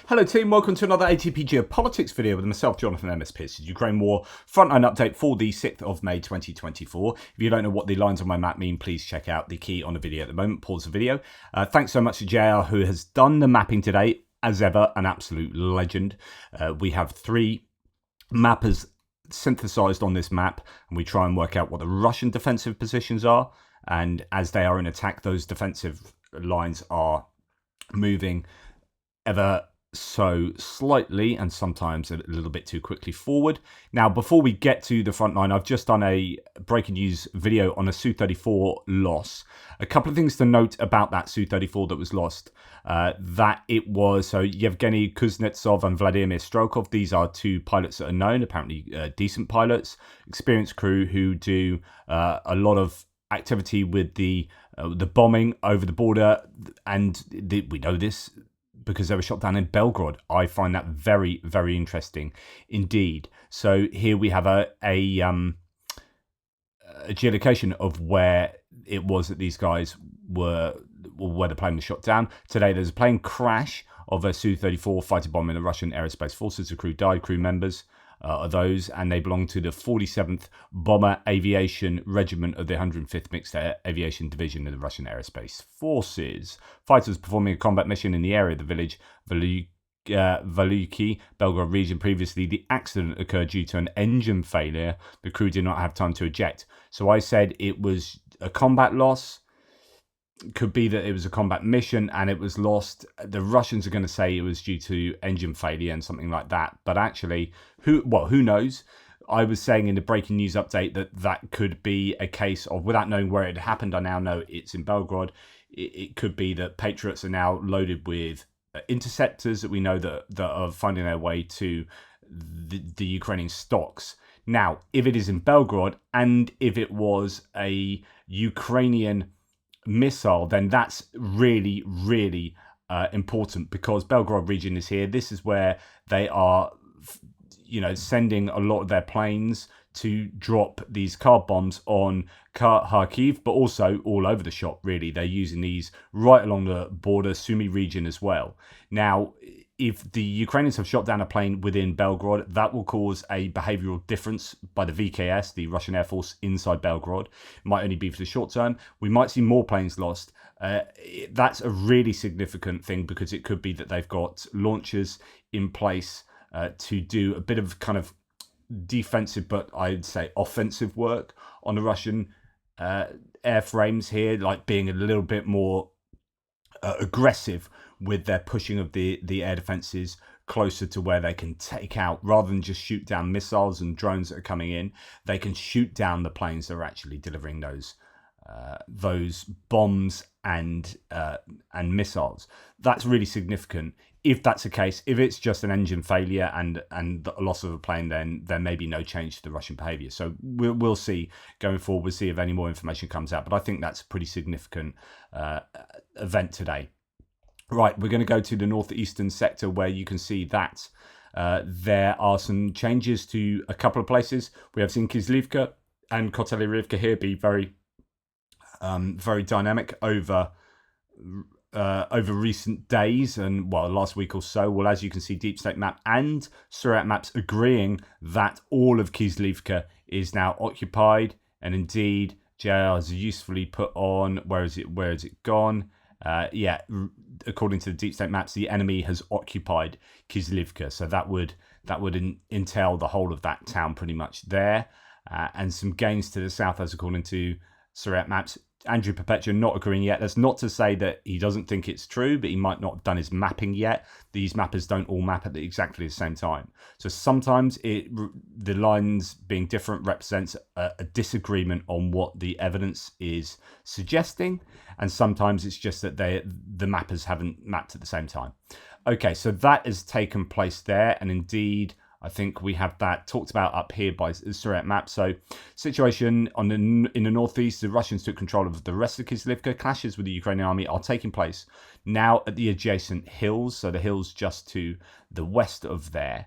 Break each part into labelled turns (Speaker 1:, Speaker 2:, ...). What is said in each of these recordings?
Speaker 1: Hello team, welcome to another ATP Geopolitics video with myself, Jonathan MS Pierce. Ukraine War Frontline update for the 6th of May 2024. If you don't know what the lines on my map mean, please check out the key on the video at the moment. Pause the video. Thanks so much to JR who has done the mapping today. As ever, an absolute legend. We have 3 mappers synthesized on this map, and we try and work out what the Russian defensive positions are. And as they are in attack, those defensive lines are moving ever so slightly and sometimes a little bit too quickly forward. Now, before we get to the front line, I've just done a breaking news video on a Su-34 loss. A couple of things to note about that Su-34 that was lost. That it was, so Yevgeny Kuznetsov and Vladimir Strokov, these are 2 pilots that are known, apparently decent pilots, experienced crew who do a lot of activity with the bombing over the border, and we know this because they were shot down in Belgrade. I find that very, very interesting indeed. So here we have a geolocation of where it was that these guys were, where the plane was shot down. Today there's a plane crash of a Su-34 fighter bomber in the Russian aerospace forces. The crew died, crew members are those, and they belong to the 47th Bomber Aviation Regiment of the 105th Mixed Aviation Division of the Russian Aerospace Forces. Fighters performing a combat mission in the area of the village Veluki, Belgrade region. Previously, the accident occurred due to an engine failure. The crew did not have time to eject. So I said it was a combat loss. Could be that it was a combat mission and it was lost. The Russians are going to say it was due to engine failure and something like that. But actually, who knows? I was saying in the breaking news update that could be a case of, without knowing where it happened, I now know it's in Belgrade. It could be that Patriots are now loaded with interceptors that we know that are finding their way to the Ukrainian stocks. Now, if it is in Belgrade and if it was a Ukrainian missile, then that's really, really important, because Belgrade region is here. This is where they are, sending a lot of their planes to drop these car bombs on Kharkiv, but also all over the shop, really. They're using these right along the border, Sumy region as well. Now, if the Ukrainians have shot down a plane within Belgrade, that will cause a behavioural difference by the VKS, the Russian Air Force, inside Belgrade. It might only be for the short term. We might see more planes lost. That's a really significant thing, because it could be that they've got launchers in place to do a bit of kind of defensive, but I'd say offensive work on the Russian airframes here, like being a little bit more aggressive with their pushing of the air defenses closer to where they can take out, rather than just shoot down missiles and drones that are coming in. They can shoot down the planes that are actually delivering those bombs and missiles. That's really significant. If that's the case, if it's just an engine failure and the loss of a plane, then there may be no change to the Russian behaviour. So we'll see going forward. We'll see if any more information comes out. But I think that's a pretty significant event today. Right, we're going to go to the northeastern sector, where you can see that there are some changes to a couple of places. We have seen Kislivka and Kotelyrivka here be very dynamic over recent days and, last week or so. Well, as you can see, Deep State Map and Surat Maps agreeing that all of Kislivka is now occupied, and indeed JR has usefully put on, where is it gone? According to the Deep State Maps, the enemy has occupied Kislivka, so that would entail the whole of that town pretty much there, and some gains to the south, as according to Surat Maps. Andrew Perpetua not agreeing yet. That's not to say that he doesn't think it's true, but he might not have done his mapping yet. These mappers don't all map at exactly the same time. So sometimes the lines being different represents a disagreement on what the evidence is suggesting, and sometimes it's just that the mappers haven't mapped at the same time. Okay, so that has taken place there, and indeed I think we have that talked about up here by Surat Map. So, situation in the northeast, the Russians took control of the rest of Kislivka. Clashes with the Ukrainian army are taking place now at the adjacent hills, so the hills just to the west of there.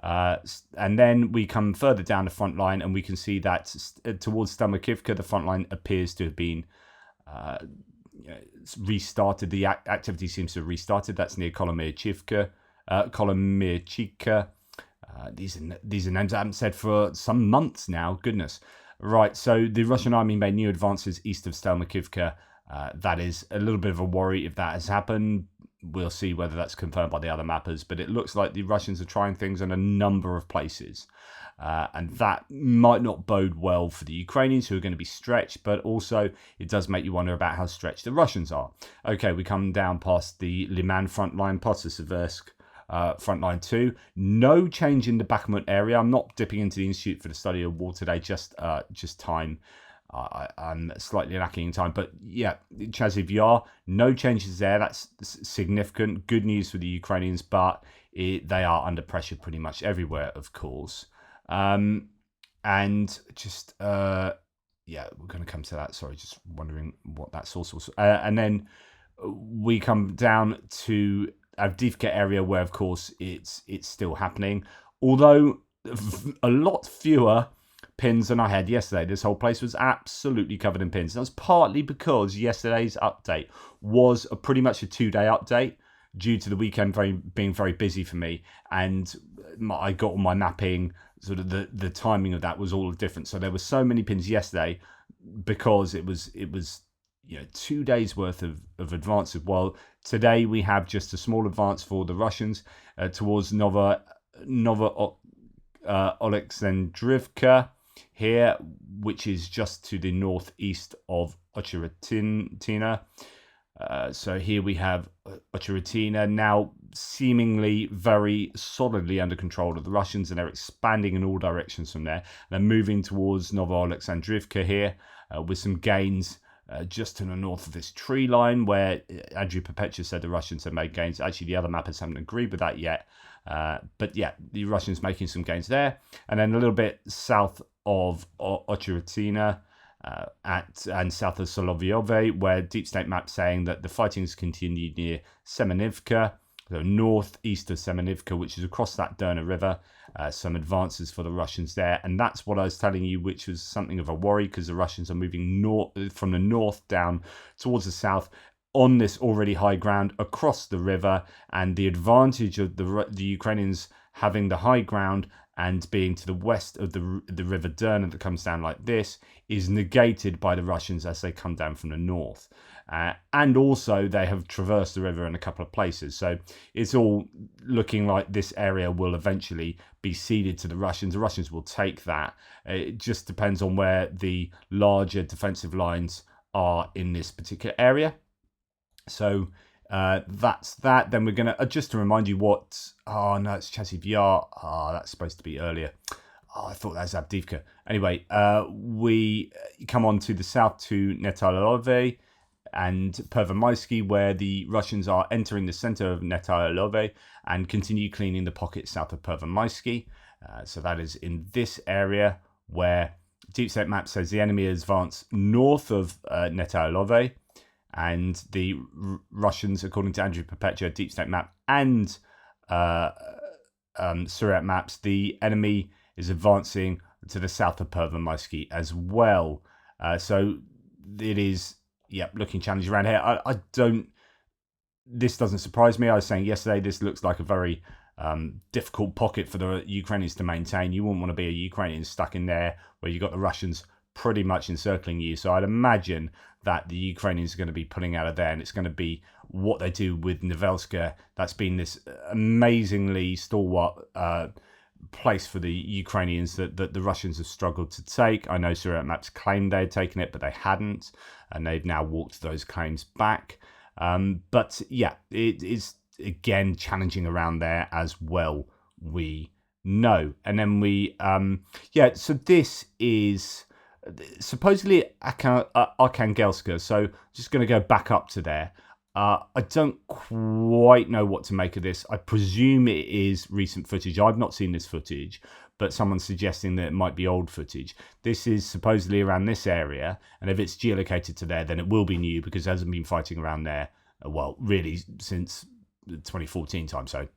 Speaker 1: And then we come further down the front line, and we can see that towards Stamakivka, the front line appears to have been restarted. The activity seems to have restarted. That's near Kolomyachivka. Kolomirchika. These are names I haven't said for some months now. Goodness. Right, so the Russian army made new advances east of Stelmakivka. That is a little bit of a worry if that has happened. We'll see whether that's confirmed by the other mappers, but it looks like the Russians are trying things in a number of places. And that might not bode well for the Ukrainians, who are going to be stretched, but also it does make you wonder about how stretched the Russians are. Okay, we come down past the Liman front line, past the Seversk Frontline 2. No change in the Bakhmut area. I'm not dipping into the Institute for the Study of War today, just time. I'm slightly lacking in time, but yeah, Chasiv Yar, no changes there. That's significant. Good news for the Ukrainians, but they are under pressure pretty much everywhere, of course. And just yeah, we're going to come to that. Sorry, just wondering what that source was. And then we come down to Avdiivka area, where of course it's still happening, although a lot fewer pins than I had yesterday. This whole place was absolutely covered in pins. That was partly because yesterday's update was pretty much a 2-day update due to the weekend being very busy for me, and I got all my mapping, sort of the timing of that was all different. So there were so many pins yesterday because it was 2 days worth of advances. While today we have just a small advance for the Russians towards Nova Oleksandrivka here, which is just to the northeast of Ocheritina. So here we have Ocheritina now seemingly very solidly under control of the Russians, and they're expanding in all directions from there. They're moving towards Nova Oleksandrivka here with some gains just to the north of this tree line, where Andrew Perpetua said the Russians have made gains. Actually, the other mappers haven't agreed with that yet. But yeah, the Russians making some gains there. And then a little bit south of Ocheritina and south of Solovyove, where Deep State Map's saying that the fighting's continued near Semenivka, so northeast of Semenivka, which is across that Derna River. Some advances for the Russians there, and that's what I was telling you, which was something of a worry, because the Russians are moving from the north down towards the south on this already high ground across the river, and the advantage of the Ukrainians having the high ground and being to the west of the river Derna that comes down like this is negated by the Russians as they come down from the north. And also they have traversed the river in a couple of places. So it's all looking like this area will eventually be ceded to the Russians. The Russians will take that. It just depends on where the larger defensive lines are in this particular area. So that's that. Then we're going to, just to remind you what, oh no, it's Chasiv Yar. Oh, that's supposed to be earlier. Oh, I thought that was Avdiivka. Anyway, we come on to the south to Netalove and Pervomaisky, where the Russians are entering the center of Netalove and continue cleaning the pockets south of Pervomaisky. So that is in this area where Deep State Map says the enemy has advanced north of Netalove, and the Russians, according to Andrew Perpetua, Deep State Map, and Surat Maps, the enemy is advancing to the south of Pervomaisky as well. So it is, looking challenging around here. I don't. This doesn't surprise me. I was saying yesterday, this looks like a very difficult pocket for the Ukrainians to maintain. You wouldn't want to be a Ukrainian stuck in there where you've got the Russians pretty much encircling you. So I'd imagine that the Ukrainians are going to be pulling out of there, and it's going to be what they do with Novelska. That's been this amazingly stalwart place for the Ukrainians that the Russians have struggled to take. I know Surat Maps claimed they had taken it, but they hadn't, and they've now walked those claims back. But yeah, it is again challenging around there as well, we know. And then we so this is supposedly Arkhangelska, so just going to go back up to there. I don't quite know what to make of this. I presume it is recent footage. I've not seen this footage, but someone's suggesting that it might be old footage. This is supposedly around this area, and if it's geolocated to there, then it will be new, because it hasn't been fighting around there, well, really since the 2014 time. So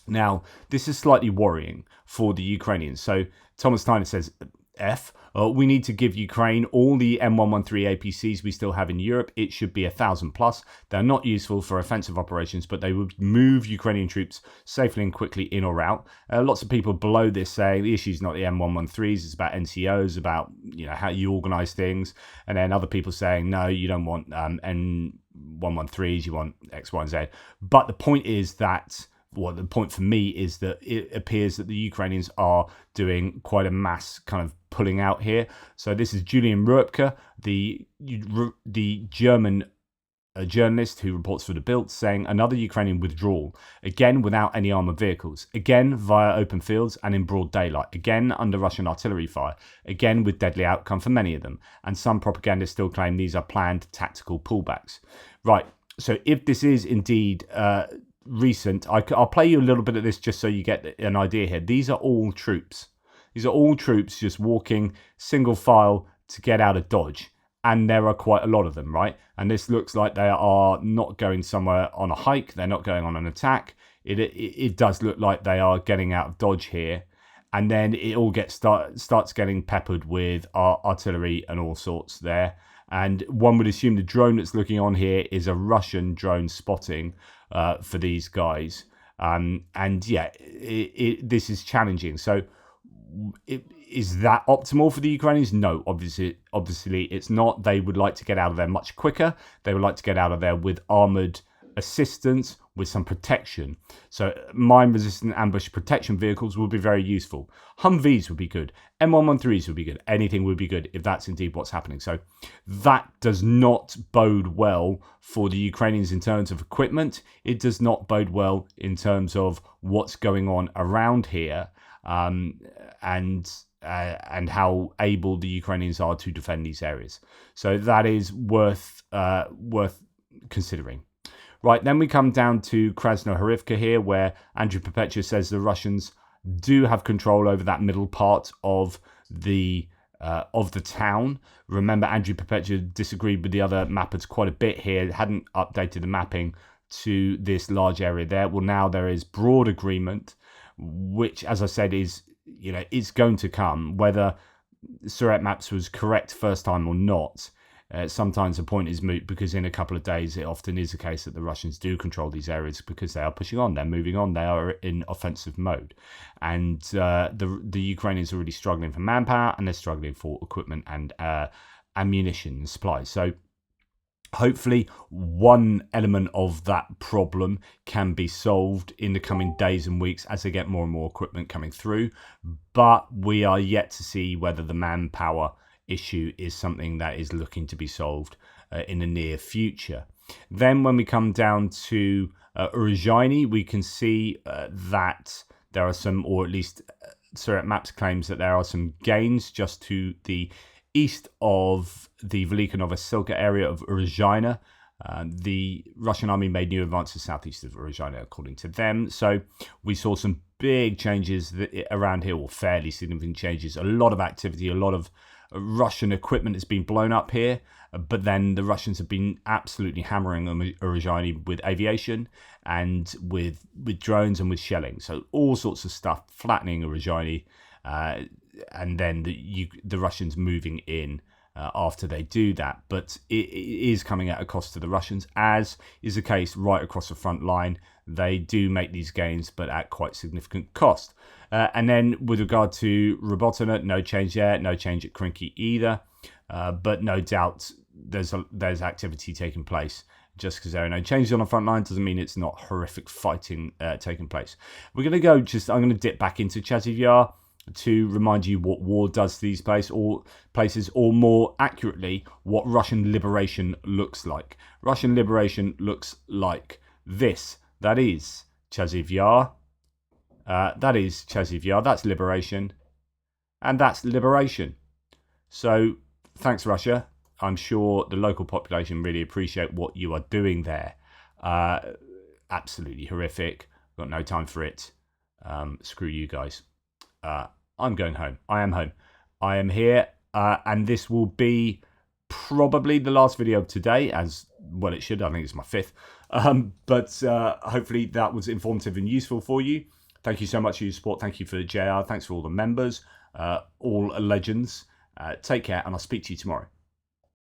Speaker 1: now, this is slightly worrying for the Ukrainians. So Thomas Tyner says, We need to give Ukraine all the M113 APCs we still have in Europe. It should be 1,000 plus. They're not useful for offensive operations, but they would move Ukrainian troops safely and quickly in or out. Lots of people below this say the issue is not the M113s, it's about NCOs, about how you organize things. And then other people saying, no, you don't want N113s, you want X, Y, and Z. But the point is that the point for me is that it appears that the Ukrainians are doing quite a mass kind of pulling out here. So this is Julian Ruepke, the German journalist who reports for the Bild, saying another Ukrainian withdrawal, again without any armoured vehicles, again via open fields and in broad daylight, again under Russian artillery fire, again with deadly outcome for many of them. And some propagandists still claim these are planned tactical pullbacks. Right, so if this is indeed recent, I'll play you a little bit of this just so you get an idea here. These are all troops. These are all troops just walking single file to get out of Dodge. And there are quite a lot of them, right? And this looks like they are not going somewhere on a hike. They're not going on an attack. It does look like they are getting out of Dodge here. And then it all starts getting peppered with artillery and all sorts there. And one would assume the drone that's looking on here is a Russian drone spotting for these guys. And yeah, this is challenging. So is that optimal for the Ukrainians? No, obviously it's not. They would like to get out of there much quicker. They would like to get out of there with armoured assistance, with some protection. So mine-resistant ambush protection vehicles would be very useful. Humvees would be good. M113s would be good. Anything would be good if that's indeed what's happening. So that does not bode well for the Ukrainians in terms of equipment. It does not bode well in terms of what's going on around here, and how able the Ukrainians are to defend these areas. So that is worth considering. Right, then we come down to Krasnohorivka here, where Andrew Perpetua says the Russians do have control over that middle part of the town. Remember, Andrew Perpetua disagreed with the other mappers quite a bit here, hadn't updated the mapping to this large area there. Well, now there is broad agreement, which, as I said, is going to come. Whether Surat Maps was correct first time or not, sometimes the point is moot, because in a couple of days it often is the case that the Russians do control these areas because they are pushing on, they're moving on, they are in offensive mode. And the Ukrainians are really struggling for manpower, and they're struggling for equipment and ammunition and supplies. So hopefully one element of that problem can be solved in the coming days and weeks as they get more and more equipment coming through. But we are yet to see whether the manpower issue is something that is looking to be solved in the near future. Then when we come down to Uruzhaini, we can see that there are some, or at least Surat Maps claims that there are some gains just to the east of the Velika Novosilka area of Uruzhaina. The Russian army made new advances southeast of Uruzhaina, according to them. So we saw some big changes around here, or fairly significant changes. A lot of activity, a lot of Russian equipment has been blown up here, but then the Russians have been absolutely hammering on Uruzhaini with aviation and with drones and with shelling. So all sorts of stuff, flattening Uruzhaini, and then the Russians moving in after they do that. But it is coming at a cost to the Russians, as is the case right across the front line. They do make these gains, but at quite significant cost. And then with regard to Robotina, no change there, no change at Krinky either. But no doubt there's activity taking place. Just because there are no changes on the front line doesn't mean it's not horrific fighting taking place. We're going to go I'm going to dip back into Chasiv Yar to remind you what war does to these places, or more accurately, what Russian liberation looks like. Russian liberation looks like this. That is Chasiv Yar. That's liberation. And that's liberation. So thanks, Russia. I'm sure the local population really appreciate what you are doing there. Absolutely horrific. Got no time for it. Screw you guys. I'm going home. I am home. I am here. And this will be probably the last video of today, as well it should. I think it's my fifth. But hopefully that was informative and useful for you. Thank you so much for your support. Thank you for JR. Thanks for all the members. all legends. Take care, and I'll speak to you tomorrow.